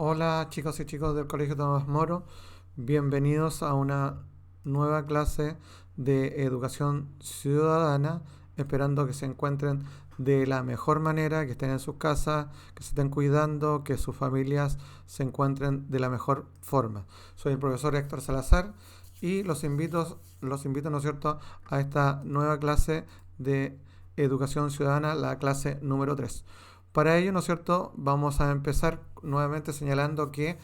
Hola chicos y chicos del Colegio Tomás Moro, bienvenidos a una nueva clase de educación ciudadana, esperando que se encuentren de la mejor manera, que estén en sus casas, que se estén cuidando, que sus familias se encuentren de la mejor forma. Soy el profesor Héctor Salazar y los invito, ¿no es cierto?, a esta nueva clase de educación ciudadana, la clase número 3. Para ello, ¿no es cierto?, vamos a empezar nuevamente señalando que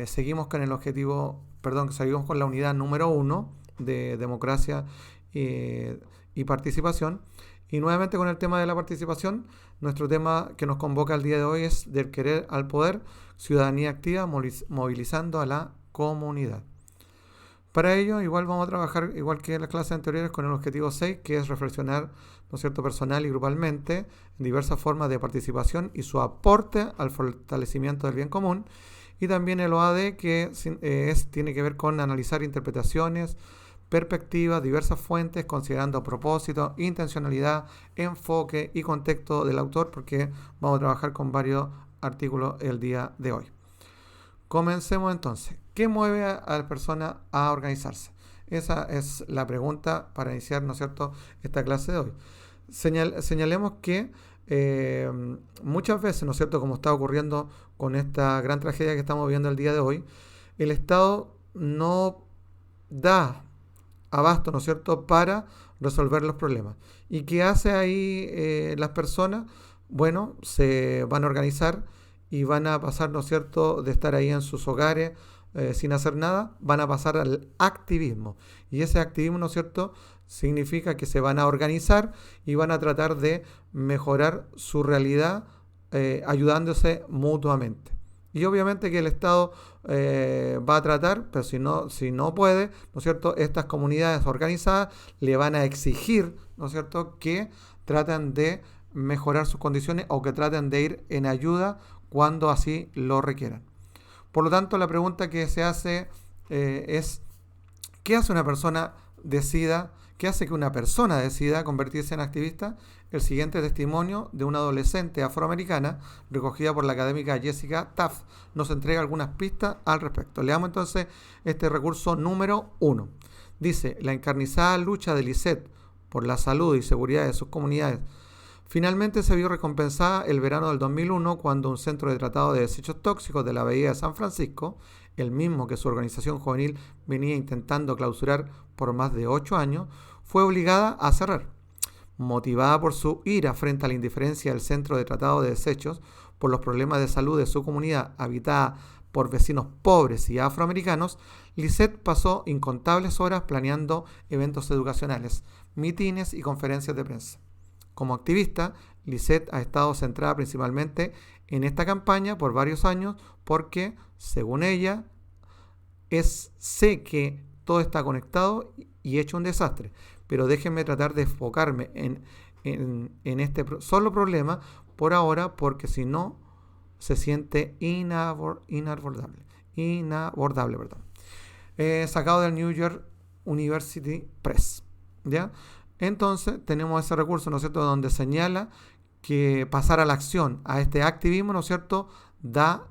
seguimos con el objetivo, perdón, que seguimos con la unidad número 1 de democracia y participación. Y nuevamente con el tema de la participación, nuestro tema que nos convoca el día de hoy es del querer al poder, ciudadanía activa, movilizando a la comunidad. Para ello, igual vamos a trabajar, igual que en las clases anteriores, con el objetivo 6, que es reflexionar, ¿no es cierto?, personal y grupalmente en diversas formas de participación y su aporte al fortalecimiento del bien común. Y también el OAD, que tiene que ver con analizar interpretaciones, perspectivas, diversas fuentes, considerando propósito, intencionalidad, enfoque y contexto del autor, porque vamos a trabajar con varios artículos el día de hoy. Comencemos entonces. ¿Qué mueve a la persona a organizarse? Esa es la pregunta para iniciar, ¿no es cierto?, esta clase de hoy. Señalemos que muchas veces, ¿no es cierto?, como está ocurriendo con esta gran tragedia que estamos viendo el día de hoy, el Estado no da abasto, ¿no es cierto?, para resolver los problemas. ¿Y qué hace ahí las personas? Bueno, se van a organizar y van a pasar, ¿no es cierto?, de estar ahí en sus hogares sin hacer nada, van a pasar al activismo. Y ese activismo, ¿no es cierto?, significa que se van a organizar y van a tratar de mejorar su realidad ayudándose mutuamente. Y obviamente que el Estado va a tratar, pero si no puede, ¿no es cierto?, estas comunidades organizadas le van a exigir, ¿no es cierto?, que traten de mejorar sus condiciones o que traten de ir en ayuda cuando así lo requieran. Por lo tanto, la pregunta que se hace es, ¿qué hace una persona decida, qué hace que una persona decida convertirse en activista? El siguiente testimonio de una adolescente afroamericana, recogida por la académica Jessica Taft, nos entrega algunas pistas al respecto. Leamos entonces este recurso número 1. Dice, la encarnizada lucha de Lisette por la salud y seguridad de sus comunidades finalmente se vio recompensada el verano del 2001 cuando un centro de tratado de desechos tóxicos de la Bahía de San Francisco, el mismo que su organización juvenil venía intentando clausurar por más de 8 años, fue obligada a cerrar. Motivada por su ira frente a la indiferencia del centro de tratado de desechos por los problemas de salud de su comunidad habitada por vecinos pobres y afroamericanos, Lisette pasó incontables horas planeando eventos educacionales, mitines y conferencias de prensa. Como activista, Lisette ha estado centrada principalmente en esta campaña por varios años porque, según ella, sé que todo está conectado y hecho un desastre, pero déjenme tratar de enfocarme en este solo problema por ahora porque si no se siente inabordable. Perdón. Sacado del New York University Press. ¿Ya? Entonces tenemos ese recurso, ¿no es cierto?, donde señala que pasar a la acción, a este activismo, ¿no es cierto?, da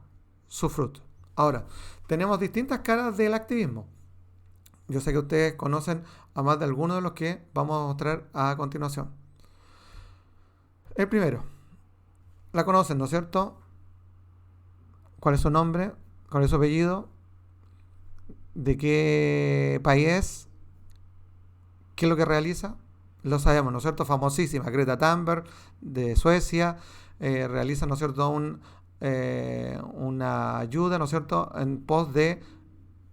su fruto. Ahora, tenemos distintas caras del activismo. Yo sé que ustedes conocen a más de algunos de los que vamos a mostrar a continuación. El primero, la conocen, ¿no es cierto? ¿Cuál es su nombre? ¿Cuál es su apellido? ¿De qué país es? ¿Qué es lo que realiza? Lo sabemos, ¿no es cierto? Famosísima, Greta Thunberg, de Suecia, realiza, ¿no es cierto?, una ayuda, ¿no es cierto?, en pos de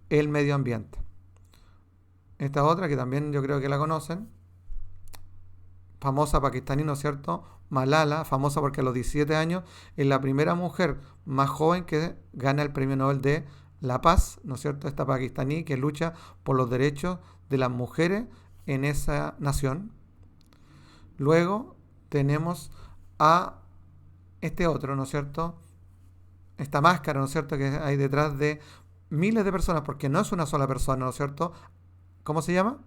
el medio ambiente. Esta otra, que también yo creo que la conocen, famosa pakistaní, ¿no es cierto?, Malala, famosa porque a los 17 años es la primera mujer más joven que gana el Premio Nobel de la Paz, ¿no es cierto?, esta pakistaní que lucha por los derechos de las mujeres en esa nación. Luego tenemos a este otro, ¿no es cierto?, esta máscara, ¿no es cierto?, que hay detrás de miles de personas, porque no es una sola persona, ¿no es cierto? ¿Cómo se llama?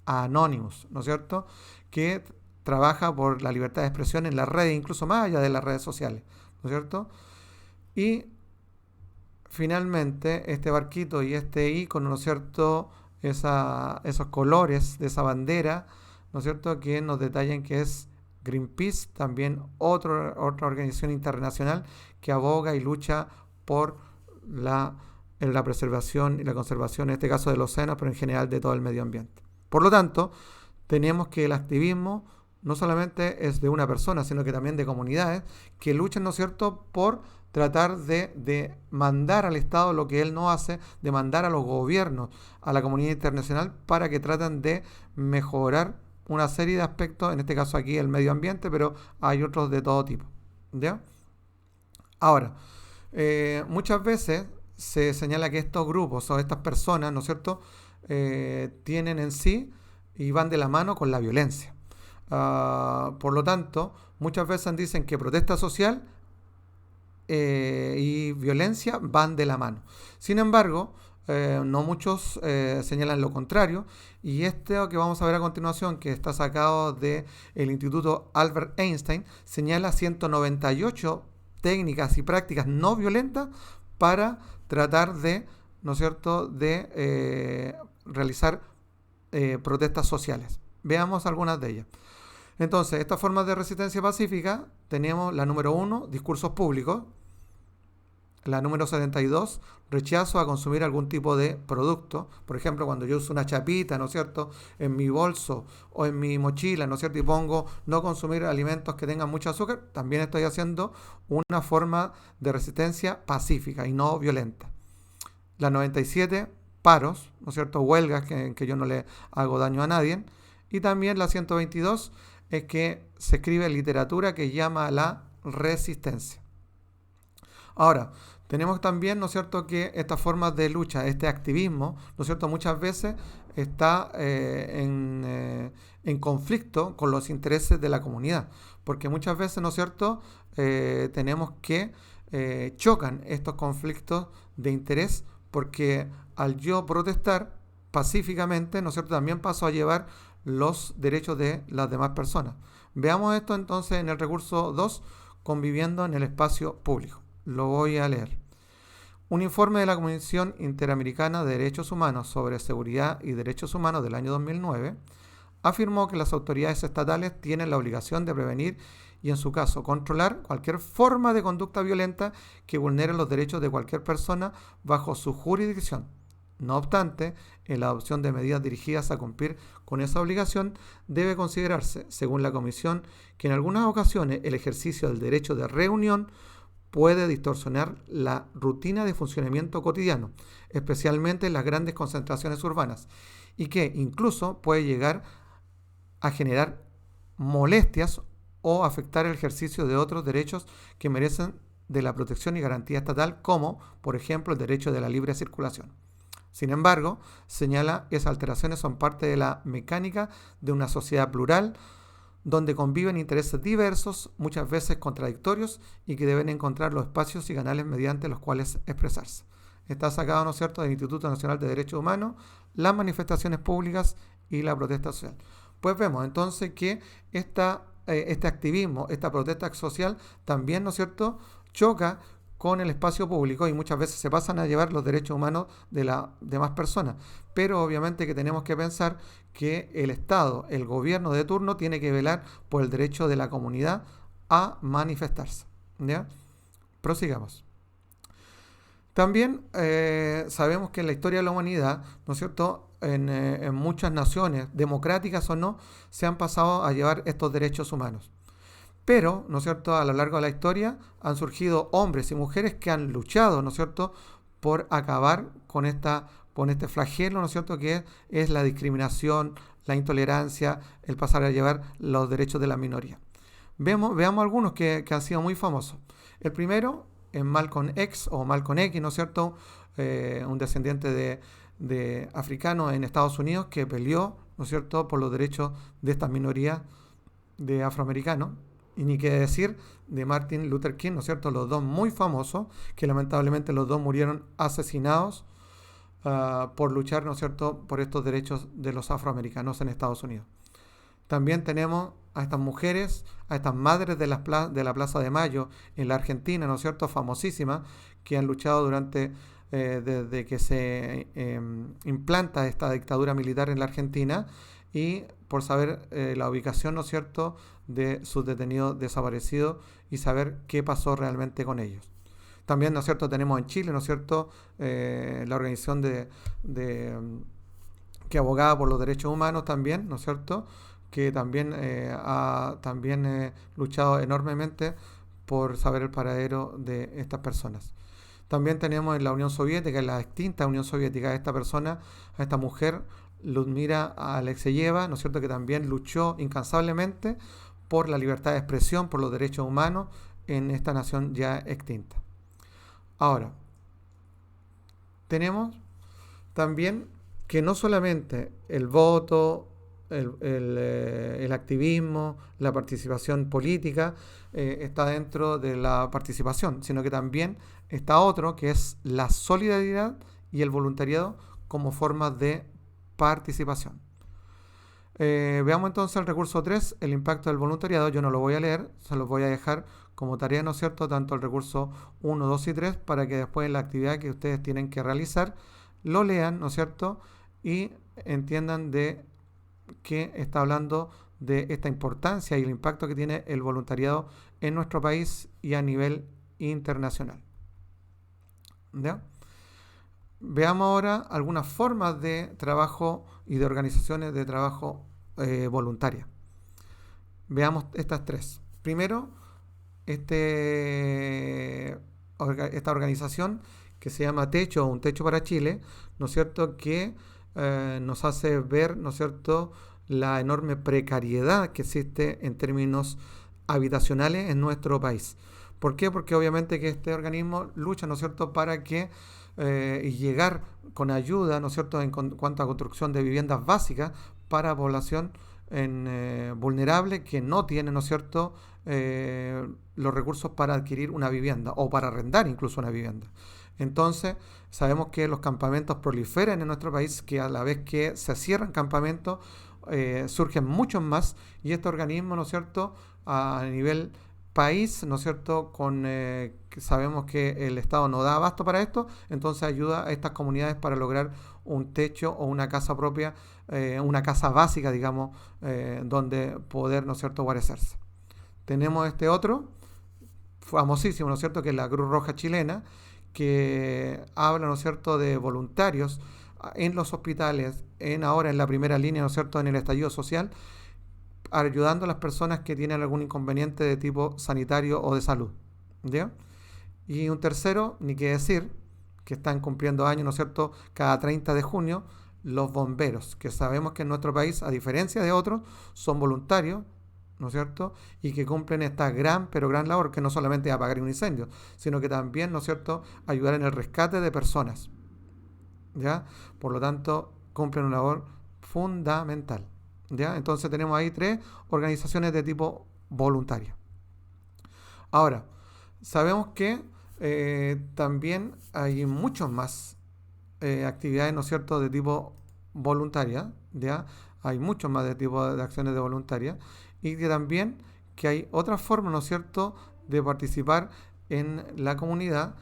Anonymous, ¿no es cierto?, que trabaja por la libertad de expresión en las redes, incluso más allá de las redes sociales. ¿no es cierto? Y finalmente este barquito y este icono, ¿no es cierto? Esos colores de esa bandera, ¿no es cierto? Que nos detallan que es Greenpeace, también otra organización internacional que aboga y lucha por la preservación y la conservación, en este caso del océano, pero en general de todo el medio ambiente. Por lo tanto, tenemos que el activismo no solamente es de una persona, sino que también de comunidades que luchan, ¿no es cierto?, por tratar de mandar al Estado lo que él no hace, de mandar a los gobiernos, a la comunidad internacional, para que traten de mejorar una serie de aspectos, en este caso aquí el medio ambiente, pero hay otros de todo tipo. ¿Ya? Ahora, muchas veces se señala que estos grupos o estas personas, ¿no es cierto?, tienen en sí y van de la mano con la violencia. Por lo tanto, muchas veces dicen que protesta social y violencia van de la mano. Sin embargo, no muchos señalan lo contrario, y esto que vamos a ver a continuación, que está sacado del Instituto Albert Einstein, señala 198 técnicas y prácticas no violentas para tratar de, ¿no es cierto?, de realizar protestas sociales. Veamos algunas de ellas. Entonces, estas formas de resistencia pacífica, tenemos la número 1, discursos públicos. La número 72, rechazo a consumir algún tipo de producto. Por ejemplo, cuando yo uso una chapita, ¿no es cierto?, en mi bolso o en mi mochila, ¿no es cierto?, y pongo no consumir alimentos que tengan mucho azúcar, también estoy haciendo una forma de resistencia pacífica y no violenta. La 97, paros, ¿no es cierto?, huelgas en que yo no le hago daño a nadie. Y también la 122 es que se escribe literatura que llama a la resistencia. Ahora, tenemos también, ¿no es cierto?, que estas formas de lucha, este activismo, ¿no es cierto?, muchas veces está en conflicto con los intereses de la comunidad, porque muchas veces, ¿no es cierto?, tenemos que chocan estos conflictos de interés, porque al yo protestar pacíficamente, ¿no es cierto?, también paso a llevar los derechos de las demás personas. Veamos esto entonces en el recurso 2, conviviendo en el espacio público. Lo voy a leer. Un informe de la Comisión Interamericana de Derechos Humanos sobre Seguridad y Derechos Humanos del año 2009 afirmó que las autoridades estatales tienen la obligación de prevenir y, en su caso, controlar cualquier forma de conducta violenta que vulnere los derechos de cualquier persona bajo su jurisdicción. No obstante, en la adopción de medidas dirigidas a cumplir con esa obligación, debe considerarse, según la Comisión, que en algunas ocasiones el ejercicio del derecho de reunión puede distorsionar la rutina de funcionamiento cotidiano, especialmente en las grandes concentraciones urbanas, y que incluso puede llegar a generar molestias o afectar el ejercicio de otros derechos que merecen de la protección y garantía estatal, como, por ejemplo, el derecho de la libre circulación. Sin embargo, señala que esas alteraciones son parte de la mecánica de una sociedad plural, donde conviven intereses diversos, muchas veces contradictorios, y que deben encontrar los espacios y canales mediante los cuales expresarse. Está sacado, ¿no es cierto?, del Instituto Nacional de Derechos Humanos, las manifestaciones públicas y la protesta social. Pues vemos entonces que este activismo, esta protesta social, también, ¿no es cierto?, choca con el espacio público, y muchas veces se pasan a llevar los derechos humanos de las demás personas. Pero obviamente que tenemos que pensar que el Estado, el gobierno de turno, tiene que velar por el derecho de la comunidad a manifestarse. ¿Ya? Prosigamos. También sabemos que en la historia de la humanidad, ¿no es cierto?, en muchas naciones, democráticas o no, se han pasado a llevar estos derechos humanos. Pero, ¿no es cierto?, a lo largo de la historia han surgido hombres y mujeres que han luchado, ¿no es cierto?, por acabar con este flagelo, ¿no es cierto?, que es la discriminación, la intolerancia, el pasar a llevar los derechos de la minoría. Veamos algunos que han sido muy famosos. El primero es Malcolm X o Malcolm X, ¿no es cierto?, un descendiente de africano en Estados Unidos que peleó, ¿no es cierto?, por los derechos de estas minorías de afroamericanos. Y ni qué decir de Martin Luther King, ¿no es cierto?, los dos muy famosos, que lamentablemente los dos murieron asesinados por luchar, ¿no es cierto?, por estos derechos de los afroamericanos en Estados Unidos. También tenemos a estas mujeres, a estas madres de la Plaza de Mayo en la Argentina, ¿no es cierto?, famosísimas, que han luchado desde que se implanta esta dictadura militar en la Argentina, y por saber la ubicación, ¿no es cierto?, de sus detenidos desaparecidos y saber qué pasó realmente con ellos. También, ¿no es cierto?, tenemos en Chile, ¿no es cierto?, la organización que abogaba por los derechos humanos también, ¿no es cierto?, que también ha luchado enormemente por saber el paradero de estas personas. También tenemos en la Unión Soviética, en la extinta Unión Soviética, a esta persona, a esta mujer, Ludmila Alexeyeva, ¿no es cierto?, que también luchó incansablemente por la libertad de expresión, por los derechos humanos en esta nación ya extinta. Ahora, tenemos también que no solamente el voto, el activismo, la participación política está dentro de la participación, sino que también está otro, que es la solidaridad y el voluntariado como formas de participación. Veamos entonces el recurso 3, el impacto del voluntariado. Yo no lo voy a leer, se los voy a dejar como tarea, ¿no es cierto?, tanto el recurso 1, 2 y 3, para que después en la actividad que ustedes tienen que realizar, lo lean, ¿no es cierto?, y entiendan de qué está hablando, de esta importancia y el impacto que tiene el voluntariado en nuestro país y a nivel internacional. ¿Ya? Veamos ahora algunas formas de trabajo y de organizaciones de trabajo voluntaria. Veamos estas tres. Primero, esta organización que se llama Techo, Un Techo para Chile, ¿no es cierto?, que nos hace ver, ¿no es cierto?, la enorme precariedad que existe en términos habitacionales en nuestro país. ¿Por qué? Porque obviamente que este organismo lucha, ¿no es cierto?, para que y llegar con ayuda, ¿no es cierto?, en cuanto a construcción de viviendas básicas para población vulnerable que no tiene, ¿no es cierto?, los recursos para adquirir una vivienda o para arrendar incluso una vivienda. Entonces, sabemos que los campamentos proliferan en nuestro país, que a la vez que se cierran campamentos, surgen muchos más, y este organismo, ¿no es cierto?, a nivel país, ¿no es cierto?, sabemos que el Estado no da abasto para esto, entonces ayuda a estas comunidades para lograr un techo o una casa propia, una casa básica, digamos, donde poder, ¿no es cierto?, guarecerse. Tenemos este otro, famosísimo, ¿no es cierto?, que es la Cruz Roja Chilena, que habla, ¿no es cierto?, de voluntarios en los hospitales, ahora en la primera línea, ¿no es cierto?, en el estallido social, ayudando a las personas que tienen algún inconveniente de tipo sanitario o de salud. ¿Ya? Y un tercero, ni qué decir, que están cumpliendo años, ¿no es cierto?, cada 30 de junio, los bomberos, que sabemos que en nuestro país, a diferencia de otros, son voluntarios, ¿no es cierto?, y que cumplen esta gran labor, que no solamente apagar un incendio, sino que también, ¿no es cierto?, ayudar en el rescate de personas. ¿Ya? Por lo tanto, cumplen una labor fundamental. ¿Ya? Entonces tenemos ahí tres organizaciones de tipo voluntario. Ahora, sabemos que también hay muchos más actividades, ¿no es cierto?, de tipo voluntaria, ¿ya? Hay muchos más de tipo de acciones de voluntaria, y que también que hay otras formas, ¿no es cierto?, de participar en la comunidad,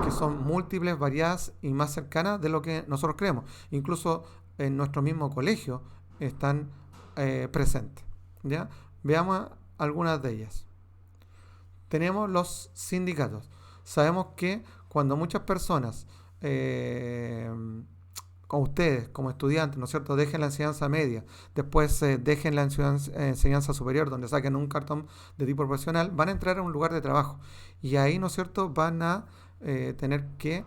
que son múltiples, variadas y más cercanas de lo que nosotros creemos. Incluso en nuestro mismo colegio están presentes. ¿Ya? Veamos algunas de ellas. Tenemos los sindicatos. Sabemos que cuando muchas personas, con ustedes como estudiantes, ¿no es cierto?, dejen la enseñanza media, después dejen la enseñanza superior, donde saquen un cartón de tipo profesional, van a entrar a un lugar de trabajo, y ahí, ¿no es cierto?, van a tener que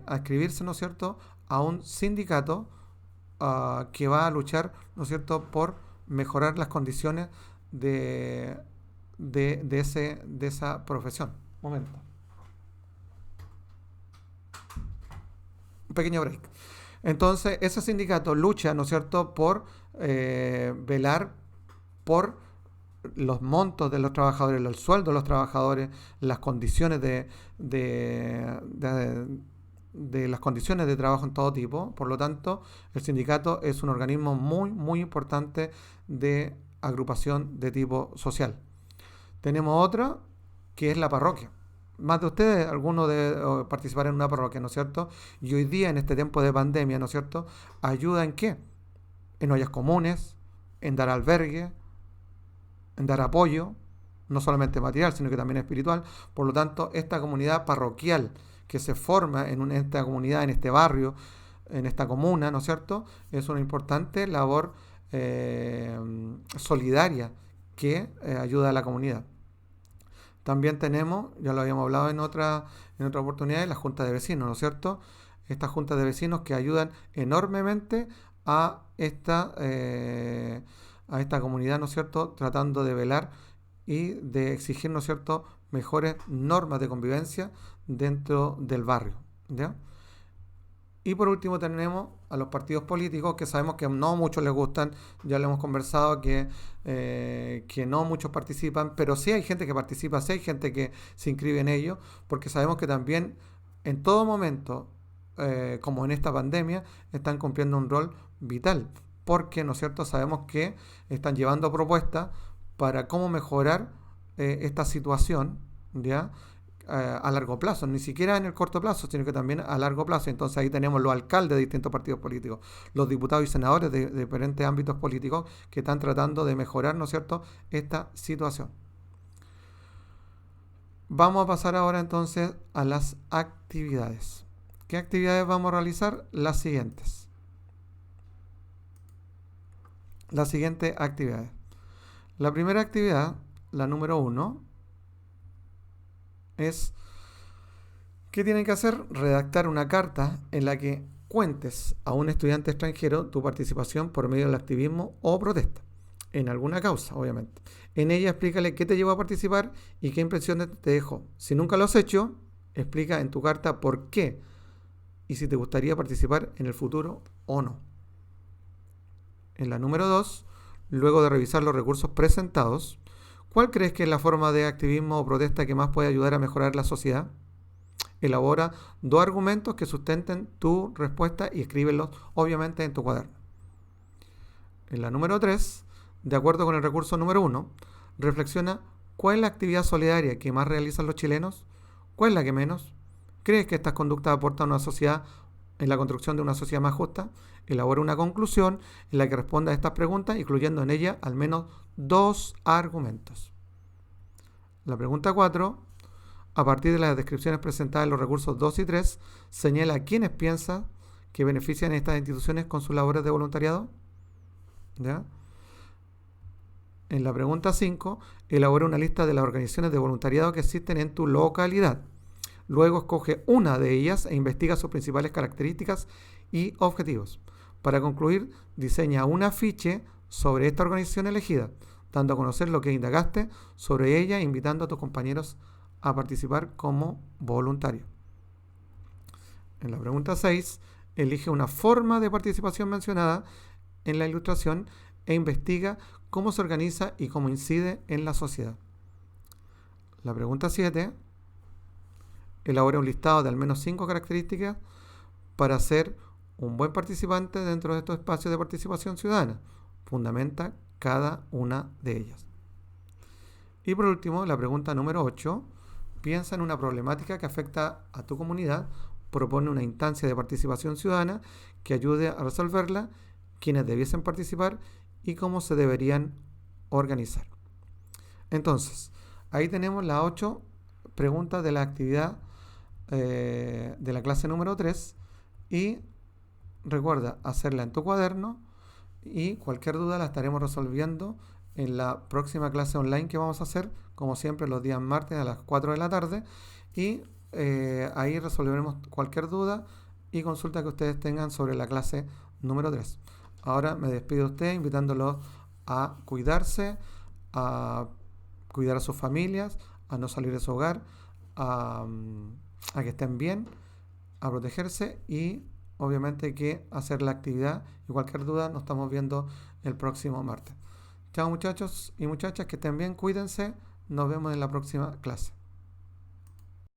adscribirse, ¿no es cierto?, a un sindicato que va a luchar, ¿no es cierto?, por mejorar las condiciones de esa profesión. Momento. Un pequeño break. Entonces, ese sindicato lucha, ¿no es cierto?, por velar por los montos de los trabajadores, el sueldo de los trabajadores, las condiciones de de las condiciones de trabajo en todo tipo. Por lo tanto, el sindicato es un organismo muy, muy importante de agrupación de tipo social. Tenemos otra que es la parroquia. Más de ustedes, algunos de participar en una parroquia, ¿no es cierto? Y hoy día, en este tiempo de pandemia, ¿no es cierto? ¿Ayuda en qué? En ollas comunes, en dar albergue, en dar apoyo, no solamente material, sino que también espiritual. Por lo tanto, esta comunidad parroquial que se forma en esta comunidad, en este barrio, en esta comuna, ¿no es cierto? Es una importante labor solidaria que ayuda a la comunidad. También tenemos, ya lo habíamos hablado en otra oportunidad, la junta de vecinos, ¿no es cierto? Estas juntas de vecinos que ayudan enormemente a esta comunidad, ¿no es cierto? Tratando de velar y de exigir, ¿no es cierto?, mejores normas de convivencia dentro del barrio, ¿ya? Y por último tenemos a los partidos políticos que sabemos que no muchos les gustan, ya lo hemos conversado, que no muchos participan, pero sí hay gente que participa, sí hay gente que se inscribe en ello, porque sabemos que también en todo momento, como en esta pandemia, están cumpliendo un rol vital, porque, ¿no es cierto?, sabemos que están llevando propuestas para cómo mejorar esta situación, ¿ya? A largo plazo, ni siquiera en el corto plazo, sino que también a largo plazo. Entonces ahí tenemos los alcaldes de distintos partidos políticos, los diputados y senadores de diferentes ámbitos políticos que están tratando de mejorar, ¿no es cierto?, esta situación. Vamos a pasar ahora entonces a las actividades. ¿Qué actividades vamos a realizar? Las siguientes. Las siguientes actividades. La primera actividad, la número 1, es ¿qué tienen que hacer? Redactar una carta en la que cuentes a un estudiante extranjero tu participación por medio del activismo o protesta, en alguna causa, obviamente. En ella explícale qué te llevó a participar y qué impresiones te dejó. Si nunca lo has hecho, explica en tu carta por qué y si te gustaría participar en el futuro o no. En la número 2, luego de revisar los recursos presentados, ¿cuál crees que es la forma de activismo o protesta que más puede ayudar a mejorar la sociedad? Elabora 2 argumentos que sustenten tu respuesta y escríbelos, obviamente, en tu cuaderno. En la número 3, de acuerdo con el recurso número 1, reflexiona cuál es la actividad solidaria que más realizan los chilenos, cuál es la que menos. ¿Crees que estas conductas aportan a una sociedad en la construcción de una sociedad más justa? Elabora una conclusión en la que responda a estas preguntas, incluyendo en ella al menos 2 argumentos. La pregunta 4, a partir de las descripciones presentadas en los recursos 2 y 3, señala a quienes piensa que benefician estas instituciones con sus labores de voluntariado. ¿Ya? En la pregunta 5, elabora una lista de las organizaciones de voluntariado que existen en tu localidad. Luego escoge una de ellas e investiga sus principales características y objetivos. Para concluir, diseña un afiche sobre esta organización elegida, dando a conocer lo que indagaste sobre ella e invitando a tus compañeros a participar como voluntario. En la pregunta 6, elige una forma de participación mencionada en la ilustración e investiga cómo se organiza y cómo incide en la sociedad. La pregunta 7, elabora un listado de al menos 5 características para ser un buen participante dentro de estos espacios de participación ciudadana. Fundamenta cada una de ellas. Y por último, la pregunta número 8, piensa en una problemática que afecta a tu comunidad, propone una instancia de participación ciudadana que ayude a resolverla, quienes debiesen participar y cómo se deberían organizar. Entonces, ahí tenemos las 8 preguntas de la actividad de la clase número 3 y recuerda hacerla en tu cuaderno y cualquier duda la estaremos resolviendo en la próxima clase online que vamos a hacer, como siempre, los días martes a las 4 de la tarde y ahí resolveremos cualquier duda y consulta que ustedes tengan sobre la clase número 3. Ahora me despido de ustedes invitándolos a cuidarse, a cuidar a sus familias, a no salir de su hogar, a que estén bien, a protegerse y obviamente que hacer la actividad y cualquier duda nos estamos viendo el próximo martes. Chao muchachos y muchachas, que estén bien, cuídense, nos vemos en la próxima clase.